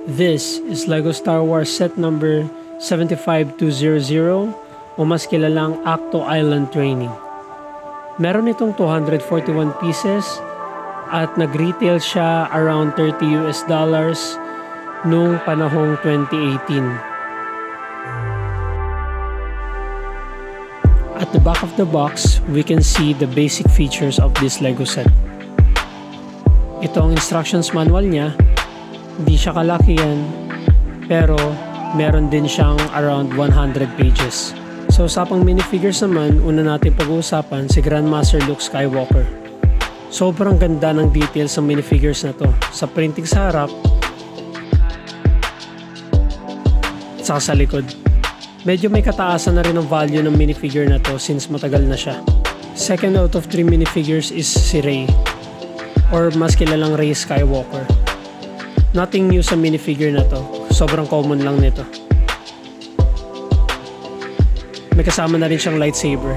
This is LEGO Star Wars set number 75200 o mas kilalang Ahch-To Island Training. Meron itong 241 pieces at nag-retail siya around $30 nung panahong 2018. At the back of the box, we can see the basic features of this LEGO set. Ito ang instructions manual niya. Hindi siya kalakihan, pero meron din siyang around 100 pages. Sa usapang minifigures naman, una natin pag-uusapan si Grandmaster Luke Skywalker. Sobrang ganda ng details ng minifigures na to. Sa printing sa harap, at saka sa likod. Medyo may kataasan na rin ang value ng minifigure na to since matagal na siya. Second out of 3 minifigures is si Rey, or mas kilalang Rey Skywalker. Nothing new sa minifigure na to. Sobrang common lang nito. May kasama na rin siyang lightsaber.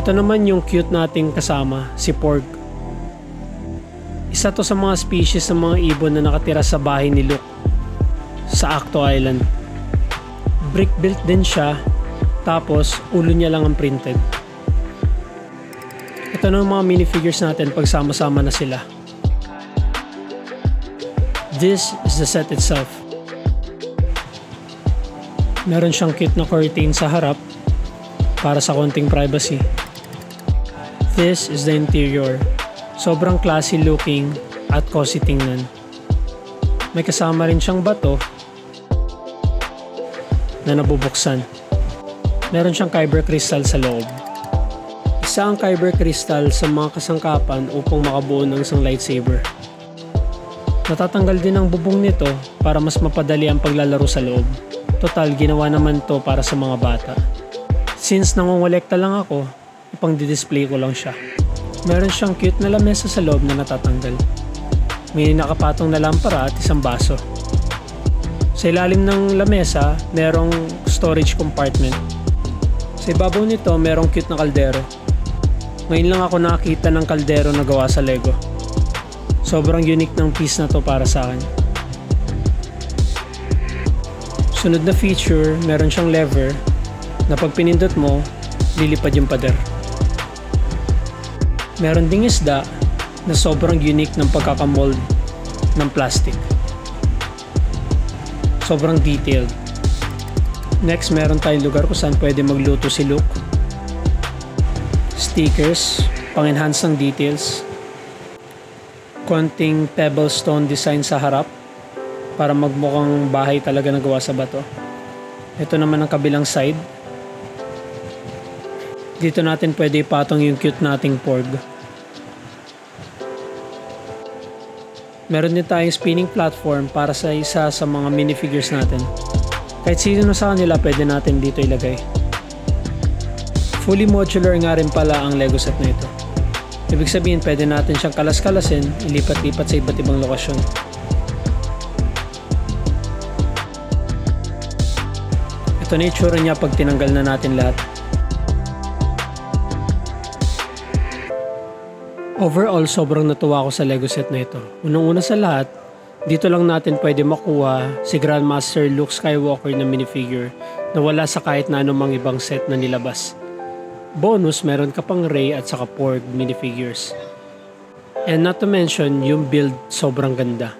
Ito naman yung cute nating kasama, si Porg. Isa to sa mga species ng mga ibon na nakatira sa bahay ni Luke sa Ahch-To Island. Brick built din siya, tapos ulo niya lang ang printed. Ito na ang mga minifigures natin pag sama-sama na sila. This is the set itself. Meron siyang cute na curtain sa harap para sa konting privacy. This is the interior. Sobrang classy looking at cozy tingnan. May kasama rin siyang bato na nabubuksan. Meron siyang kyber crystal sa loob. Isa ang kyber crystal sa mga kasangkapan upang makabuo ng isang lightsaber. Natatanggal din ang bubong nito para mas mapadali ang paglalaro sa loob. Total, ginawa naman to para sa mga bata. Since nangongolekta lang ako, ipang di-display ko lang siya. Meron siyang cute na lamesa sa loob na natatanggal. May nakapatong na lampara at isang baso. Sa ilalim ng lamesa, merong storage compartment. Sa ibabaw nito, merong cute na kaldero. Ngayon lang ako nakakita ng kaldero na gawa sa LEGO. Sobrang unique ng piece na to para sa akin. Sunod na feature, meron siyang lever na pag pinindot mo, lilipad yung pader. Meron ding isda na sobrang unique ng pagkakamold ng plastic. Sobrang detailed. Next, meron tayong lugar kung saan pwede magluto si Luke. Stickers, pang-enhance ng details. Konting pebble stone design sa harap para magmukhang bahay talaga na gawa sa bato. Ito naman ang kabilang side. Dito natin pwede ipatong yung cute nating Porg. Meron din tayong spinning platform para sa isa sa mga minifigures natin. Kahit sino na sa kanila pwede natin dito ilagay. Fully modular nga rin pala ang LEGO set na ito. Ibig sabihin pwede natin siyang kalas-kalasin, ilipat-lipat sa iba't ibang lokasyon. Ito na itsura niya pag tinanggal na natin lahat. Overall, sobrang natuwa ako sa LEGO set na ito. Unang-una sa lahat, dito lang natin pwede makuha si Grandmaster Luke Skywalker na minifigure na wala sa kahit na anumang ibang set na nilabas. Bonus, meron ka pang Rey at saka Porg minifigures. And not to mention, yung build sobrang ganda.